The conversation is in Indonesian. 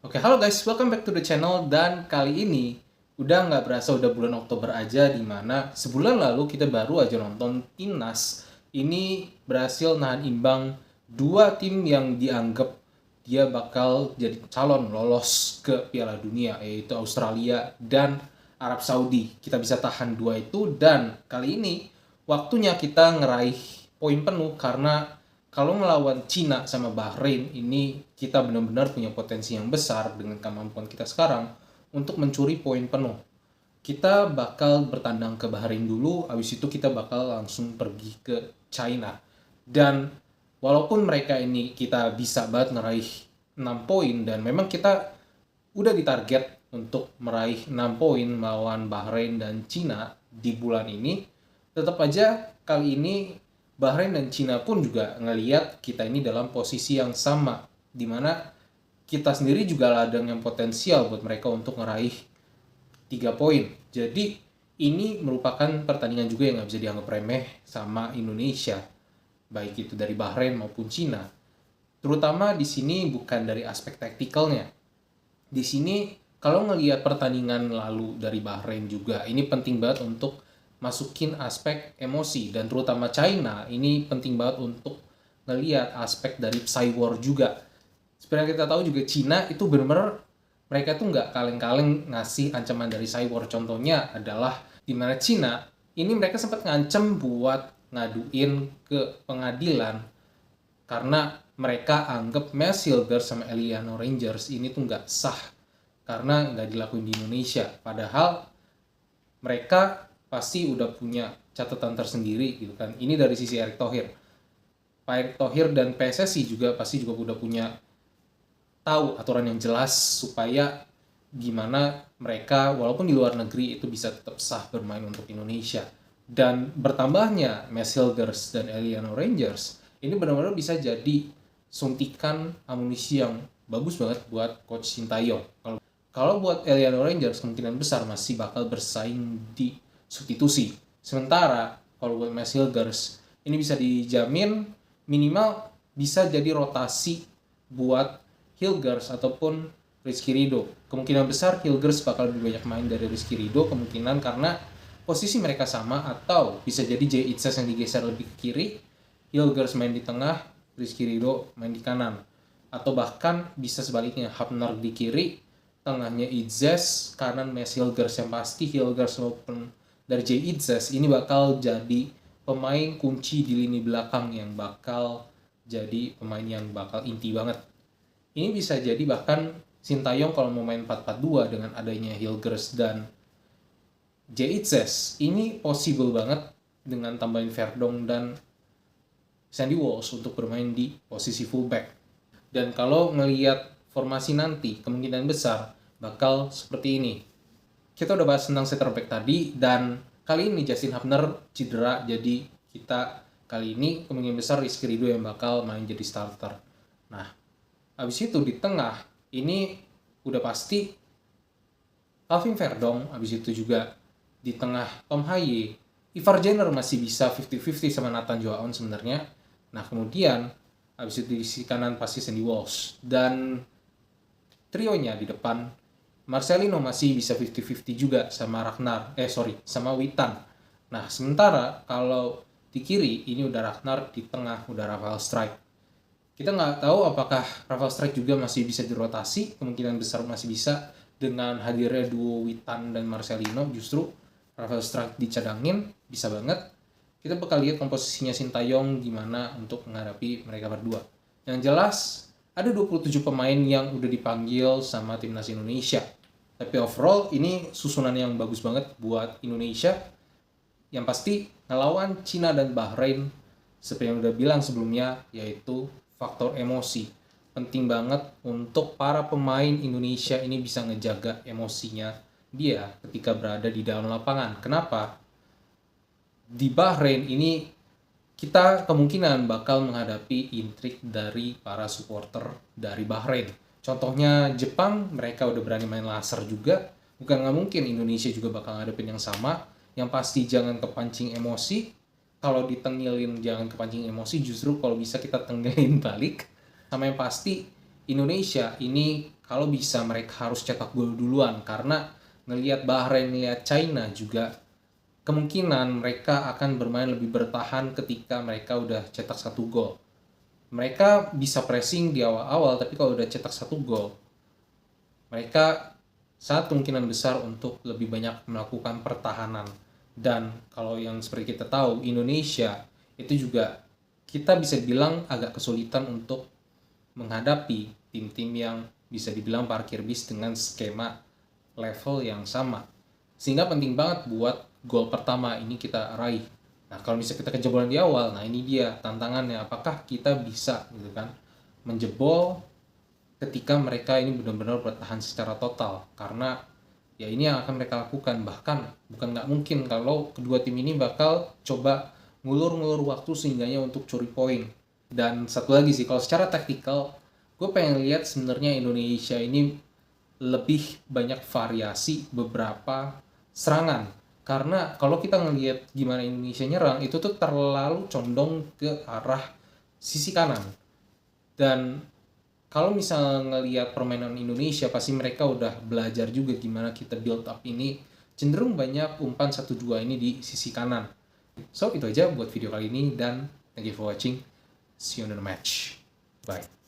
Oke, halo guys, welcome back to the channel. Dan kali ini udah nggak berasa udah bulan Oktober aja, dimana sebulan lalu kita baru aja nonton Timnas. Ini berhasil nahan imbang dua tim yang dianggap dia bakal jadi calon lolos ke Piala Dunia, yaitu Australia dan Arab Saudi. Kita bisa tahan dua itu, dan kali ini waktunya kita ngeraih poin penuh karena kalau ngelawan Cina sama Bahrain ini kita benar-benar punya potensi yang besar dengan kemampuan kita sekarang untuk mencuri poin penuh. Kita bakal bertandang ke Bahrain dulu, habis itu kita bakal langsung pergi ke China. Dan walaupun mereka ini kita bisa banget ngeraih 6 poin, dan memang kita udah ditarget untuk meraih 6 poin melawan Bahrain dan Cina di bulan ini, tetap aja kali ini Bahrain dan Cina pun juga ngeliat kita ini dalam posisi yang sama, dimana kita sendiri juga ladang yang potensial buat mereka untuk ngeraih 3 poin. Jadi ini merupakan pertandingan juga yang nggak bisa dianggap remeh sama Indonesia, baik itu dari Bahrain maupun Cina. Terutama di sini bukan dari aspek taktikalnya. Di sini kalau ngelihat pertandingan lalu dari Bahrain juga, ini penting banget untuk masukin aspek emosi, dan terutama China ini penting banget untuk ngelihat aspek dari psy war juga. Seperti yang kita tahu juga Cina itu benar-benar mereka tuh nggak kaleng-kaleng ngasih ancaman dari psy war. Contohnya adalah di mana Cina ini mereka sempat ngancem buat ngaduin ke pengadilan karena mereka anggap Max Hilgers sama Eliano Rangers ini tuh nggak sah karena nggak dilakuin di Indonesia. Padahal mereka pasti udah punya catatan tersendiri gitu kan. Ini dari sisi Erick Thohir. Pak Erick Thohir dan PSSI juga pasti juga udah punya tahu aturan yang jelas supaya gimana mereka walaupun di luar negeri itu bisa tetap sah bermain untuk Indonesia. Dan bertambahnya Max Hilgers dan Eliano Rangers ini benar-benar bisa jadi suntikan amunisi yang bagus banget buat Coach Sintayong. Kalau buat Eliano Rangers kemungkinan besar masih bakal bersaing di substitusi. Sementara kalau buat Max Hilgers ini bisa dijamin minimal bisa jadi rotasi buat Hilgers ataupun Rizky Ridho. Kemungkinan besar Hilgers bakal lebih banyak main dari Rizky Ridho, kemungkinan karena posisi mereka sama, atau bisa jadi Jay Itzes yang digeser lebih ke kiri, Hilgers main di tengah, Rizky Ridho main di kanan. Atau bahkan bisa sebaliknya, Hapner di kiri, tengahnya Itzes, kanan Max Hilgers. Yang pasti Hilgers maupun dari Jay Itzes ini bakal jadi pemain kunci di lini belakang yang bakal jadi pemain yang bakal inti banget. Ini bisa jadi bahkan Sintayong kalau mau main 4-4-2 dengan adanya Hilgers dan Jay Itzes, ini possible banget dengan tambahin Verdong dan Sandy Walsh untuk bermain di posisi fullback. Dan kalau ngelihat formasi nanti, kemungkinan besar bakal seperti ini. Kita udah bahas tentang center back tadi, dan kali ini Justin Hapner cedera, jadi kita kali ini kemungkinan besar Rizky Ridho yang bakal main jadi starter. Nah, habis itu di tengah ini udah pasti Calvin Verdong, habis itu juga di tengah Tom Haye, Ivar Jenner masih bisa 50-50 sama Nathan Joaon sebenarnya. Nah, kemudian habis itu di sisi kanan pasti Sandy Walsh, dan trionya di depan Marcelino masih bisa 50-50 juga sama sama Witan. Nah, sementara kalau di kiri ini udah Ragnar, di tengah udah Rafael Strike. Kita nggak tahu apakah Rafael Strike juga masih bisa dirotasi, kemungkinan besar masih bisa dengan hadirnya duo Witan dan Marcelino. Justru Rafael Strike dicadangin, bisa banget. Kita bakal lihat komposisinya Sintayong gimana untuk menghadapi mereka berdua. Yang jelas ada 27 pemain yang udah dipanggil sama timnas Indonesia. Tapi overall ini susunan yang bagus banget buat Indonesia. Yang pasti ngelawan Cina dan Bahrain, seperti yang udah bilang sebelumnya, yaitu faktor emosi. Penting banget untuk para pemain Indonesia ini bisa ngejaga emosinya dia ketika berada di dalam lapangan. Kenapa? Di Bahrain ini kita kemungkinan bakal menghadapi intrik dari para supporter dari Bahrain. Contohnya Jepang, mereka udah berani main laser juga. Bukan nggak mungkin Indonesia juga bakal ngadepin yang sama. Yang pasti jangan kepancing emosi. Kalau ditengilin jangan kepancing emosi, justru kalau bisa kita tenggelin balik. Sama yang pasti Indonesia ini kalau bisa mereka harus cetak gol duluan, karena ngelihat Bahrain, ngelihat China juga kemungkinan mereka akan bermain lebih bertahan ketika mereka udah cetak satu gol. Mereka bisa pressing di awal-awal, tapi kalau udah cetak satu gol, mereka sangat kemungkinan besar untuk lebih banyak melakukan pertahanan. Dan kalau yang seperti kita tahu, Indonesia itu juga kita bisa bilang agak kesulitan untuk menghadapi tim-tim yang bisa dibilang parkir bis dengan skema level yang sama. Sehingga penting banget buat gol pertama ini kita raih. Nah, kalau misalnya kita kejebolan di awal, nah ini dia tantangannya. Apakah kita bisa gitu kan menjebol ketika mereka ini benar-benar bertahan secara total? Karena ya ini yang akan mereka lakukan. Bahkan bukan nggak mungkin kalau kedua tim ini bakal coba ngulur-ngulur waktu sehingganya untuk curi poin. Dan satu lagi sih, kalau secara taktikal, gue pengen lihat sebenarnya Indonesia ini lebih banyak variasi beberapa serangan. Karena kalau kita ngelihat gimana Indonesia nyerang, itu tuh terlalu condong ke arah sisi kanan. Dan kalau misalnya ngelihat permainan Indonesia, pasti mereka udah belajar juga gimana kita build up ini. Cenderung banyak umpan 1-2 ini di sisi kanan. So, itu aja buat video kali ini, dan thank you for watching. See you on the match. Bye.